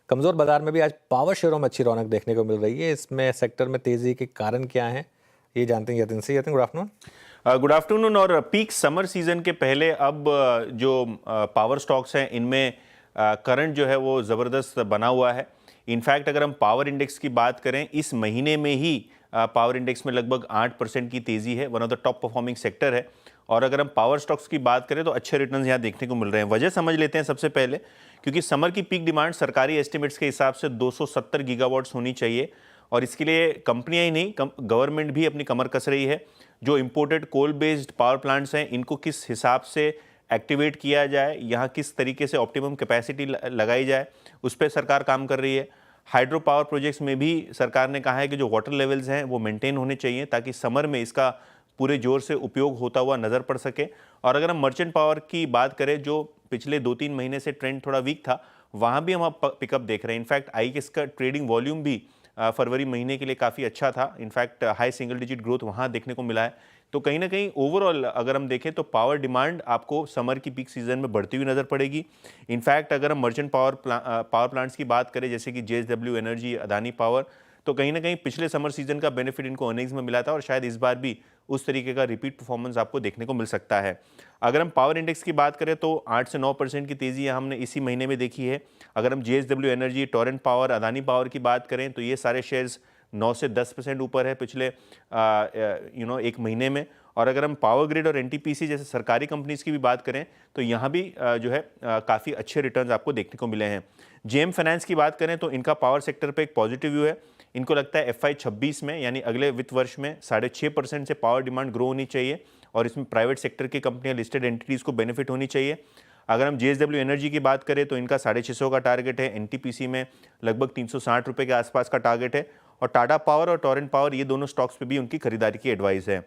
कमज़ोर बाज़ार में भी आज पावर शेयरों में अच्छी रौनक देखने को मिल रही है। इसमें सेक्टर में तेज़ी के कारण क्या हैं, ये जानते हैं यतिन से। Yatin, good afternoon. Good afternoon. और पीक समर सीजन के पहले अब जो पावर स्टॉक्स हैं इनमें करंट जो है वो ज़बरदस्त बना हुआ है। इनफैक्ट अगर हम पावर इंडेक्स की बात करें, इस महीने में ही पावर इंडेक्स में लगभग 8% की तेज़ी है, one of the top performing sector है। और अगर हम पावर स्टॉक्स की बात करें तो अच्छे रिटर्न्स यहाँ देखने को मिल रहे हैं। वजह समझ लेते हैं सबसे पहले, क्योंकि समर की पीक डिमांड सरकारी एस्टिमेट्स के हिसाब से 270 गीगावाट्स होनी चाहिए, और इसके लिए कंपनियां ही नहीं, गवर्नमेंट भी अपनी कमर कस रही है। जो imported coal based power plants हैं इनको किस हिसाब से एक्टिवेट किया जाए, यहाँ किस तरीके से ऑप्टिमम कैपेसिटी लगाई जाए, उस पर सरकार काम कर रही है। हाइड्रो पावर प्रोजेक्ट्स में भी सरकार ने कहा है कि जो वाटर लेवल्स हैं वो मेंटेन होने चाहिए, ताकि समर में इसका पूरे जोर से उपयोग होता हुआ नज़र पड़ सके। और अगर हम मर्चेंट पावर की बात करें, जो पिछले 2-3 महीने से ट्रेंड थोड़ा वीक था, वहाँ भी हम पिकअप देख रहे हैं। इनफैक्ट आईईएक्स का ट्रेडिंग वॉल्यूम भी फरवरी महीने के लिए काफ़ी अच्छा था। In fact high single digit growth वहाँ देखने को मिला है। तो कहीं ना कहीं ओवरऑल अगर हम देखें तो पावर डिमांड आपको समर की पीक सीजन में बढ़ती हुई नज़र पड़ेगी। इनफैक्ट अगर हम मर्चेंट पावर प्लांट्स की बात करें, जैसे कि जेएसडब्ल्यू एनर्जी, अदानी पावर, तो कहीं ना कहीं पिछले समर सीजन का बेनिफिट इनको अर्निंग्स में मिला था, और शायद इस बार भी उस तरीके का रिपीट परफॉर्मेंस आपको देखने को मिल सकता है। अगर हम पावर इंडेक्स की बात करें तो 8 से 9% की तेज़ी हमने इसी महीने में देखी है। अगर हम JSW energy, Torrent power, Adani power की बात करें तो ये सारे शेयर्स 9 से 10% ऊपर है पिछले एक महीने में। और अगर हम पावर ग्रिड और एनटीपीसी जैसे सरकारी कंपनीज की भी बात करें तो यहाँ भी जो है काफ़ी अच्छे रिटर्न्स आपको देखने को मिले हैं। जेएम फाइनेंस की बात करें तो इनका पावर सेक्टर पे एक पॉजिटिव व्यू है। इनको लगता है FY 26 में, यानी अगले वित्त वर्ष में 6.5% से पावर डिमांड ग्रो होनी चाहिए, और इसमें प्राइवेट सेक्टर की कंपनियां, लिस्टेड एंटिटीज़ को बेनिफिट होनी चाहिए। अगर हम जेएसडब्ल्यू एनर्जी की बात करें तो इनका 650 का टारगेट है, एनटीपीसी में लगभग 360 रुपये के आसपास का टारगेट है, और टाटा पावर और टोरेंट पावर, ये दोनों स्टॉक्स पे भी उनकी खरीदारी की एडवाइस है।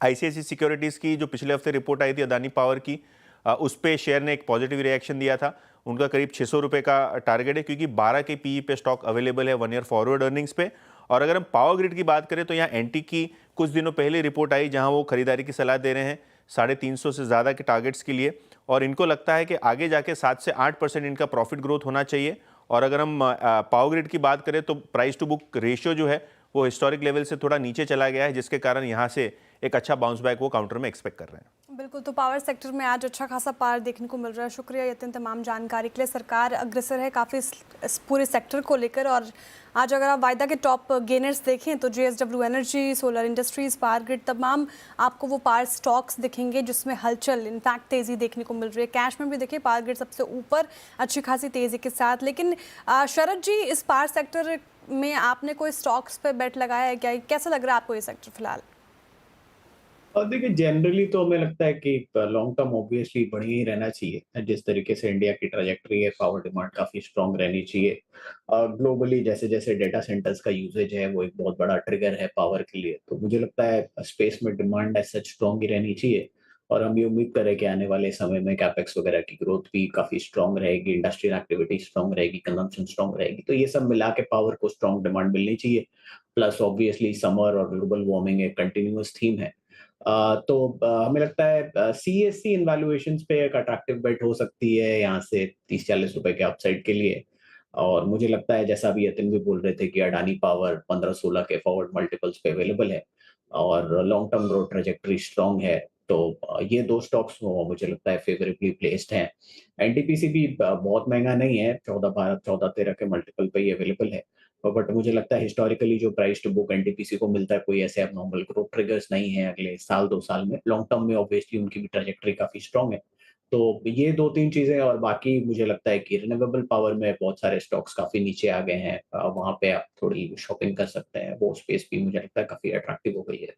आईसीआईसी सिक्योरिटीज़ की जो पिछले हफ्ते रिपोर्ट आई थी अदानी पावर की, उस पे शेयर ने एक पॉजिटिव रिएक्शन दिया था। उनका करीब 600 रुपये का टारगेट है, क्योंकि 12 के पीई पे स्टॉक अवेलेबल है 1 ईयर फॉरवर्ड अर्निंग्स पे। और अगर हम पावर ग्रिड की बात करें तो यहाँ एंटी की कुछ दिनों पहले रिपोर्ट आई, जहाँ वो खरीदारी की सलाह दे रहे हैं 350 से ज़्यादा के टारगेट्स के लिए, और इनको लगता है कि आगे जाके 7 से 8% इनका प्रॉफिट ग्रोथ होना चाहिए। और अगर हम पावर ग्रिड की बात करें तो प्राइस टू बुक रेशियो जो है वो हिस्टोरिक लेवल से थोड़ा नीचे चला गया है, जिसके कारण यहाँ से एक अच्छा बाउंस बैक वो काउंटर में एक्सपेक्ट कर रहे हैं। बिल्कुल, तो पावर सेक्टर में आज अच्छा खासा पार देखने को मिल रहा है। शुक्रिया यतिन तमाम जानकारी के लिए। सरकार अग्रसर है काफ़ी इस पूरे सेक्टर को लेकर, और आज अगर आप वायदा के टॉप गेनर्स देखें तो JSW energy, solar industries, power grid, तमाम आपको वो पावर स्टॉक्स दिखेंगे जिसमें हलचल, इनफैक्ट तेज़ी देखने को मिल रही है। कैश में भी देखिए पावर ग्रिड सबसे ऊपर अच्छी खासी तेज़ी के साथ। लेकिन शरद जी, इस पावर सेक्टर में आपने कोई स्टॉक्स पे बेट लगाया है क्या? कैसा लग रहा है आपको ये सेक्टर फिलहाल? और देखिए, जनरली तो हमें लगता है कि लॉन्ग टर्म ऑब्वियसली बढ़िया ही रहना चाहिए। जिस तरीके से इंडिया की ट्रैजेक्टरी है, पावर डिमांड काफी स्ट्रांग रहनी चाहिए। ग्लोबली जैसे जैसे डेटा सेंटर्स का यूजेज है वो एक बहुत बड़ा ट्रिगर है पावर के लिए, तो मुझे लगता है स्पेस में डिमांड एज सच स्ट्रांग ही रहनी चाहिए। और हम ये उम्मीद करें कि आने वाले समय में कैपेक्स वगैरह की ग्रोथ भी काफी स्ट्रांग रहेगी, इंडस्ट्रियल एक्टिविटी स्ट्रांग रहेगी, कंजम्पशन स्ट्रांग रहेगी, तो ये सब मिला के पावर को स्ट्रांग डिमांड मिलनी चाहिए। प्लस ऑब्वियसली समर और ग्लोबल वार्मिंग एक कंटिन्यूअस थीम है। हमें लगता है सीएससी इन वैल्यूएशंस पे एक अट्रैक्टिव बेट हो सकती है यहाँ से 30-40 रुपए के अपसाइड के लिए। और मुझे लगता है, जैसा अभी यतिन भी बोल रहे थे, कि अडानी पावर 15-16 के फॉरवर्ड मल्टीपल्स पे अवेलेबल है और long term growth trajectory strong है। तो ये दो स्टॉक्स मुझे लगता है फेवरेबली प्लेस्ड हैं। एनटीपीसी भी बहुत महंगा नहीं है, 14-13 के मल्टीपल पे ही अवेलेबल है। बट मुझे लगता है हिस्टोरिकली जो प्राइस टू बुक एनटीपीसी को मिलता है, कोई ऐसे एबनॉर्मल ग्रोथ ट्रिगर्स नहीं है अगले साल 2 साल में। लॉन्ग टर्म में ऑब्वियसली उनकी भी ट्रैजेक्टरी काफी स्ट्रांग है। तो ये 2-3 चीजें, और बाकी मुझे लगता है कि रिन्यूएबल पावर में बहुत सारे स्टॉक्स काफी नीचे आ गए हैं। वहां पे आप थोड़ी शॉपिंग कर सकते हैं, वो स्पेस भी मुझे लगता है काफी अट्रैक्टिव हो गई है।